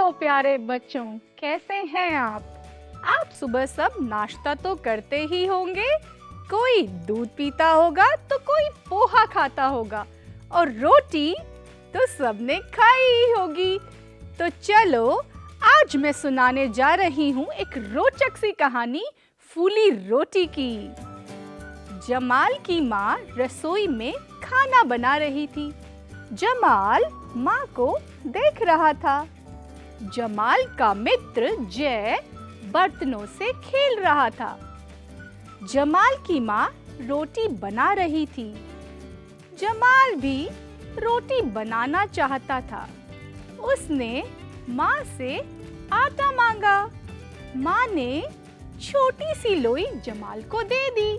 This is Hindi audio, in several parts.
हेलो प्यारे बच्चों, कैसे हैं आप? आप सुबह सब नाश्ता तो करते ही होंगे। कोई दूध पीता होगा तो कोई पोहा खाता होगा और रोटी तो सबने खाई ही होगी। तो चलो आज मैं सुनाने जा रही हूँ एक रोचक सी कहानी फूली रोटी की। जमाल की माँ रसोई में खाना बना रही थी। जमाल माँ को देख रहा था। जमाल का मित्र जय बर्तनों से खेल रहा था। जमाल की माँ रोटी बना रही थी। जमाल भी रोटी बनाना चाहता था। उसने माँ से आटा मांगा। माँ ने छोटी सी लोई जमाल को दे दी।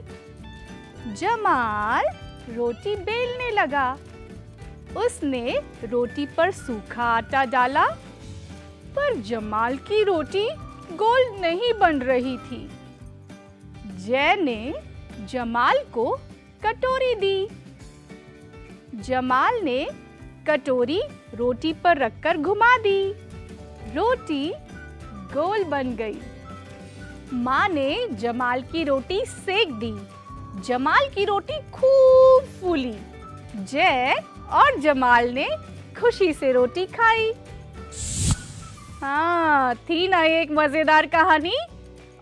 जमाल रोटी बेलने लगा। उसने रोटी पर सूखा आटा डाला, पर जमाल की रोटी गोल नहीं बन रही थी। जय ने जमाल को कटोरी दी। जमाल ने कटोरी रोटी पर रखकर घुमा दी। रोटी गोल बन गई। माँ ने जमाल की रोटी सेक दी। जमाल की रोटी खूब फूली। जय और जमाल ने खुशी से रोटी खाई। हाँ, थी ना एक मजेदार कहानी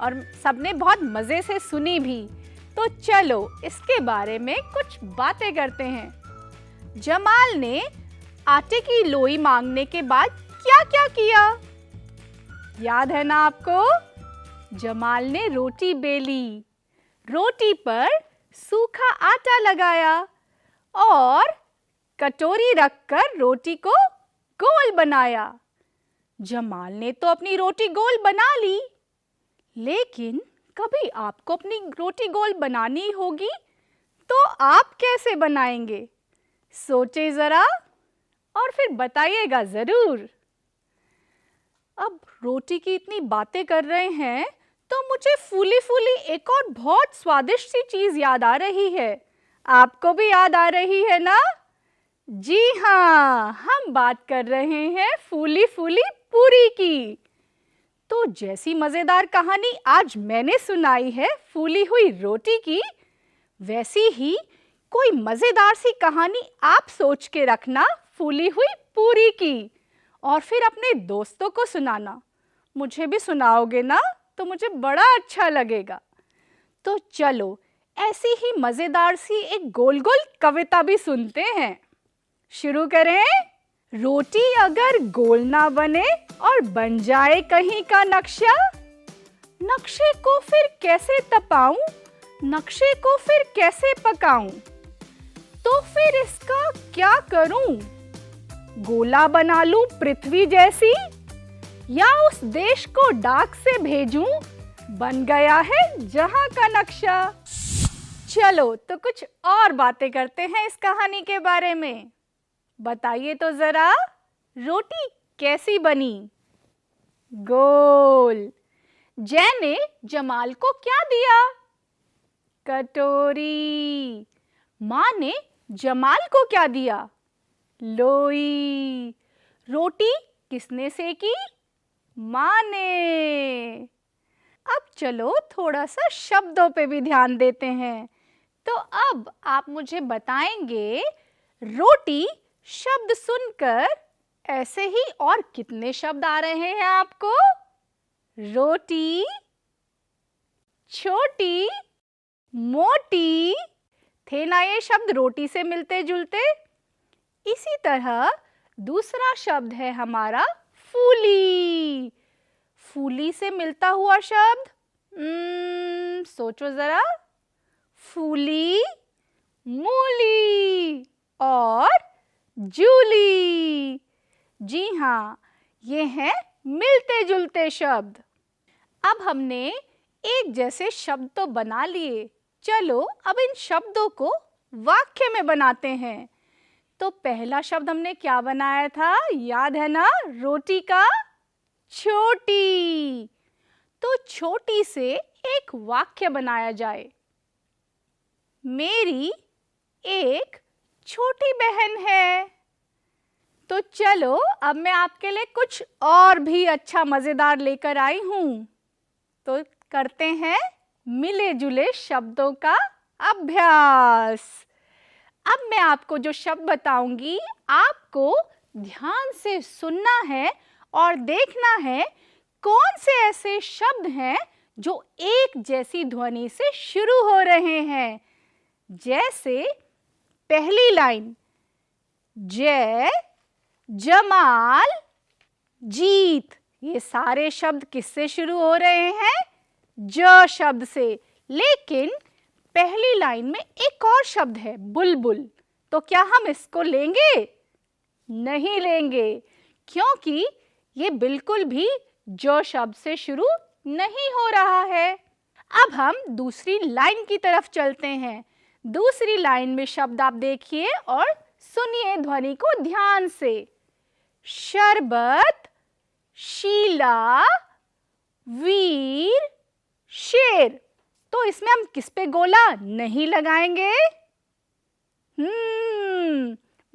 और सबने बहुत मजे से सुनी भी। तो चलो इसके बारे में कुछ बातें करते हैं। जमाल ने आटे की लोई मांगने के बाद क्या-क्या किया? याद है ना आपको? जमाल ने रोटी बेली, रोटी पर सूखा आटा लगाया और कटोरी रखकर रोटी को गोल बनाया। जमाल ने तो अपनी रोटी गोल बना ली, लेकिन कभी आपको अपनी रोटी गोल बनानी होगी तो आप कैसे बनाएंगे? सोचे जरा और फिर बताइएगा जरूर। अब रोटी की इतनी बातें कर रहे हैं तो मुझे फूली फूली एक और बहुत स्वादिष्ट सी चीज याद आ रही है। आपको भी याद आ रही है ना? जी हाँ, हम बात कर रहे हैं फूली फूली पूरी की। तो जैसी मजेदार कहानी आज मैंने सुनाई है फूली हुई रोटी की, वैसी ही कोई मजेदार सी कहानी आप सोच के रखना फूली हुई पूरी की और फिर अपने दोस्तों को सुनाना। मुझे भी सुनाओगे ना तो मुझे बड़ा अच्छा लगेगा। तो चलो ऐसी ही मजेदार सी एक गोल गोल कविता भी सुनते हैं। शुरू करें। रोटी अगर गोल ना बने और बन जाए कहीं का नक्शा, नक्शे को फिर कैसे तपाऊं, नक्शे को फिर कैसे पकाऊं, तो फिर इसका क्या करूं? गोला बना लूं पृथ्वी जैसी या उस देश को डाक से भेजूं, बन गया है जहां का नक्शा। चलो तो कुछ और बातें करते हैं इस कहानी के बारे में। बताइए तो जरा, रोटी कैसी बनी? गोल। जय ने जमाल को क्या दिया? कटोरी। माँ ने जमाल को क्या दिया? लोई। रोटी किसने सेकी? माँ ने। अब चलो थोड़ा सा शब्दों पे भी ध्यान देते हैं। तो अब आप मुझे बताएंगे रोटी शब्द सुनकर ऐसे ही और कितने शब्द आ रहे हैं आपको? रोटी, छोटी, मोटी, थे ना ये शब्द रोटी से मिलते जुलते? इसी तरह दूसरा शब्द है हमारा फूली। फूली से मिलता हुआ शब्द सोचो जरा। फूली, मूली और जूली। जी हाँ, ये हैं मिलते जुलते शब्द। अब हमने एक जैसे शब्द तो बना लिए, चलो अब इन शब्दों को वाक्य में बनाते हैं। तो पहला शब्द हमने क्या बनाया था, याद है ना? रोटी का छोटी। तो छोटी से एक वाक्य बनाया जाए। मेरी एक छोटी बहन है। तो चलो अब मैं आपके लिए कुछ और भी अच्छा मजेदार लेकर आई हूँ। तो करते हैं मिले जुले शब्दों का अभ्यास। अब मैं आपको जो शब्द बताऊंगी आपको ध्यान से सुनना है और देखना है कौन से ऐसे शब्द हैं जो एक जैसी ध्वनि से शुरू हो रहे हैं। जैसे पहली लाइन, जय, जमाल, जीत, ये सारे शब्द किससे शुरू हो रहे हैं? ज शब्द से। लेकिन पहली लाइन में एक और शब्द है, बुलबुल। तो क्या हम इसको लेंगे? नहीं लेंगे, क्योंकि ये बिल्कुल भी ज शब्द से शुरू नहीं हो रहा है। अब हम दूसरी लाइन की तरफ चलते हैं। दूसरी लाइन में शब्द आप देखिए और सुनिए ध्वनि को ध्यान से। शरबत, शीला, वीर, शेर। तो इसमें हम किस पे गोला नहीं लगाएंगे?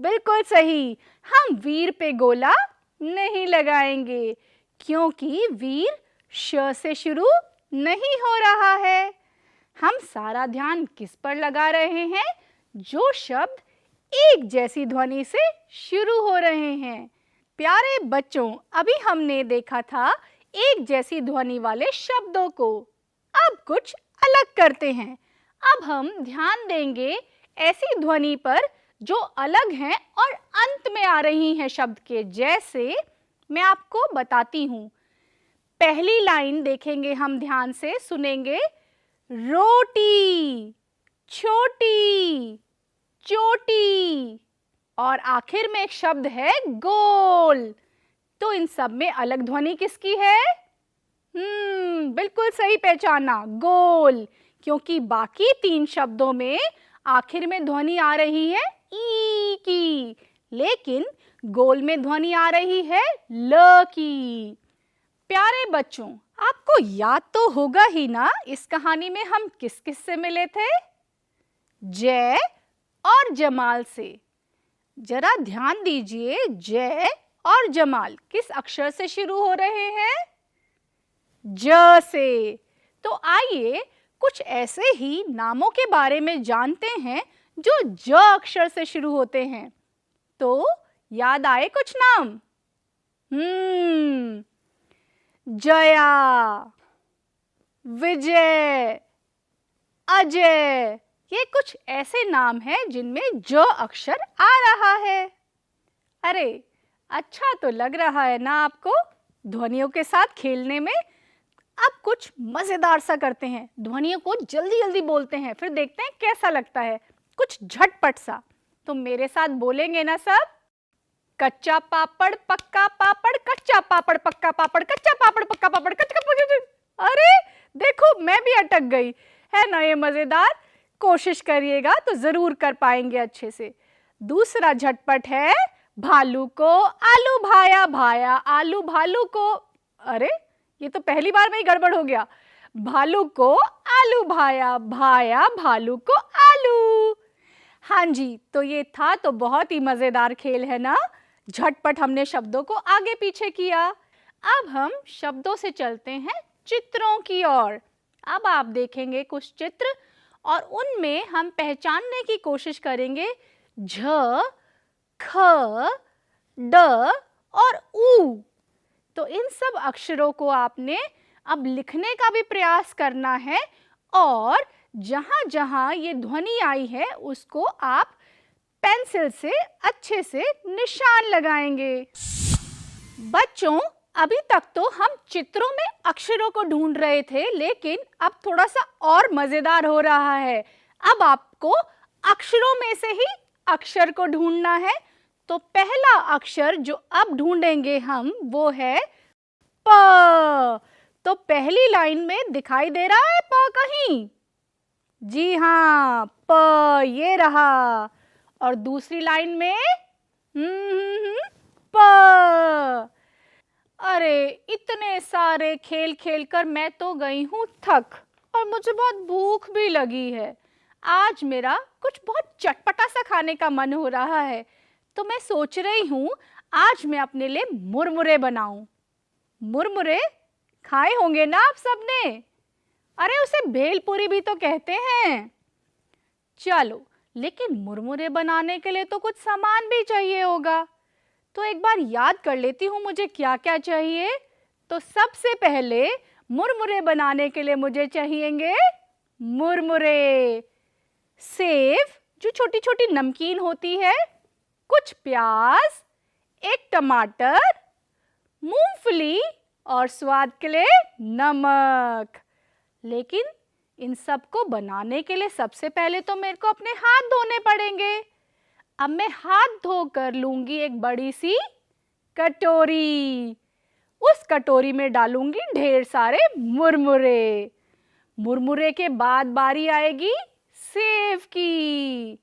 बिल्कुल सही, हम वीर पे गोला नहीं लगाएंगे, क्योंकि वीर श से शुरू नहीं हो रहा है। हम सारा ध्यान किस पर लगा रहे हैं? जो शब्द एक जैसी ध्वनि से शुरू हो रहे हैं। प्यारे बच्चों, अभी हमने देखा था एक जैसी ध्वनि वाले शब्दों को। अब कुछ अलग करते हैं। अब हम ध्यान देंगे ऐसी ध्वनि पर जो अलग हैं और अंत में आ रही हैं शब्द के। जैसे मैं आपको बताती हूँ। पहली लाइन देखेंगे हम, ध्यान से सुनेंगे। रोटी, छोटी, चोटी, और आखिर में एक शब्द है गोल। तो इन सब में अलग ध्वनि किसकी है? बिल्कुल सही पहचाना, गोल, क्योंकि बाकी तीन शब्दों में आखिर में ध्वनि आ रही है ई की, लेकिन गोल में ध्वनि आ रही है ल की। प्यारे बच्चों, आपको याद तो होगा ही ना, इस कहानी में हम किस किस से मिले थे? जय और जमाल से। जरा ध्यान दीजिए, जय और जमाल किस अक्षर से शुरू हो रहे हैं? ज से। तो आइए कुछ ऐसे ही नामों के बारे में जानते हैं जो ज अक्षर से शुरू होते हैं। तो याद आए कुछ नाम? जया, विजय, अजय, ये कुछ ऐसे नाम हैं जिनमें ज अक्षर आ रहा है। अरे अच्छा तो लग रहा है ना आपको ध्वनियों के साथ खेलने में? अब कुछ मजेदार सा करते हैं, ध्वनियों को जल्दी जल्दी बोलते हैं, फिर देखते हैं कैसा लगता है, कुछ झटपट सा। तो मेरे साथ बोलेंगे ना सब? कच्चा पापड़ पक्का पापड़, कच्चा पापड़ पक्का पापड़, कच्चा पापड़ पक्का पापड़, कच्चा पापड़। अरे देखो मैं भी अटक गई, है ना ये मजेदार? कोशिश करिएगा तो जरूर कर पाएंगे अच्छे से। दूसरा झटपट है, भालू को आलू भाया भाया, आलू भालू को। अरे ये तो पहली बार में ही गड़बड़ हो गया। भालू को आलू भाया भाया, भालू को आलू। हाँ जी, तो ये था तो बहुत ही मजेदार खेल है ना। झटपट हमने शब्दों को आगे पीछे किया। अब हम शब्दों से चलते हैं चित्रों की ओर। अब आप देखेंगे कुछ चित्र और उनमें हम पहचानने की कोशिश करेंगे झ, ख, ड और ऊ। तो इन सब अक्षरों को आपने अब लिखने का भी प्रयास करना है और जहां जहां ये ध्वनि आई है उसको आप पेंसिल से अच्छे से निशान लगाएंगे। बच्चों, अभी तक तो हम चित्रों में अक्षरों को ढूंढ रहे थे, लेकिन अब थोड़ा सा और मजेदार हो रहा है। अब आपको अक्षरों में से ही अक्षर को ढूंढना है। तो पहला अक्षर जो अब ढूंढेंगे हम वो है प। तो पहली लाइन में दिखाई दे रहा है प कहीं? जी हाँ, प ये रहा। और दूसरी लाइन में प। अरे इतने सारे खेल खेल कर मैं तो गई हूँ थक और मुझे बहुत भूख भी लगी है। आज मेरा कुछ बहुत चटपटा सा खाने का मन हो रहा है। तो मैं सोच रही हूँ आज मैं अपने लिए मुरमुरे बनाऊं। मुरमुरे खाए होंगे ना आप सबने? अरे उसे भेलपूरी भी तो कहते हैं। चलो, लेकिन मुरमुरे बनाने के लिए तो कुछ सामान भी चाहिए होगा। तो एक बार याद कर लेती हूँ मुझे क्या क्या चाहिए। तो सबसे पहले मुरमुरे बनाने के लिए मुझे चाहिएंगे मुरमुरे, सेव जो छोटी छोटी नमकीन होती है, कुछ प्याज, एक टमाटर, मूंगफली और स्वाद के लिए नमक। लेकिन इन सब को बनाने के लिए सबसे पहले तो मेरे को अपने हाथ धोने पड़ेंगे। अब मैं हाथ धोकर लूंगी एक बड़ी सी कटोरी। उस कटोरी में डालूंगी ढेर सारे मुरमुरे। मुरमुरे के बाद बारी आएगी सेव की।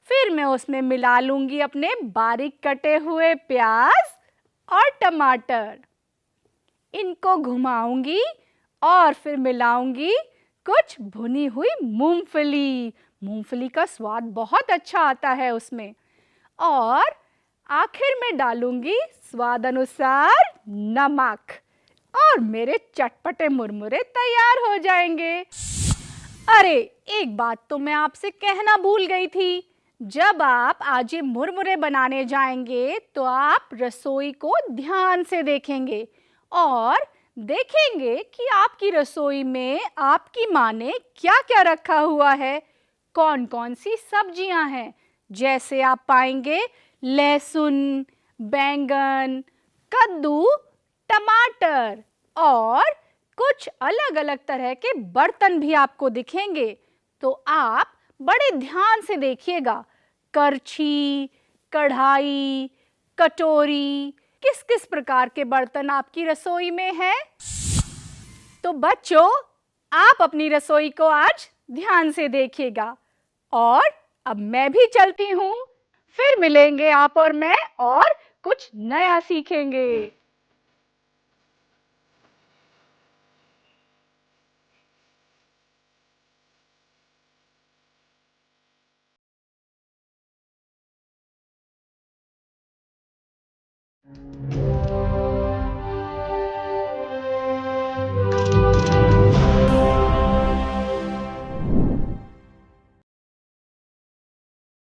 फिर मैं उसमें मिला लूंगी अपने बारीक कटे हुए प्याज और टमाटर। इनको घुमाऊंगी और फिर मिलाऊंगी कुछ भुनी हुई मूंगफली। मूंगफली का स्वाद बहुत अच्छा आता है उसमें। और आखिर में डालूंगी स्वाद अनुसार नमक और मेरे चटपटे मुरमुरे तैयार हो जाएंगे। अरे एक बात तो मैं आपसे कहना भूल गई थी। जब आप आज ये मुरमुरे बनाने जाएंगे तो आप रसोई को ध्यान से देखेंगे और देखेंगे कि आपकी रसोई में आपकी माँ ने क्या क्या रखा हुआ है, कौन कौन सी सब्जियां हैं। जैसे आप पाएंगे लहसुन, बैंगन, कद्दू, टमाटर और कुछ अलग अलग तरह के बर्तन भी आपको दिखेंगे। तो आप बड़े ध्यान से देखिएगा, करछी, कढ़ाई, कटोरी, किस किस प्रकार के बर्तन आपकी रसोई में हैं। तो बच्चों, आप अपनी रसोई को आज ध्यान से देखिएगा। और अब मैं भी चलती हूँ, फिर मिलेंगे आप और मैं और कुछ नया सीखेंगे।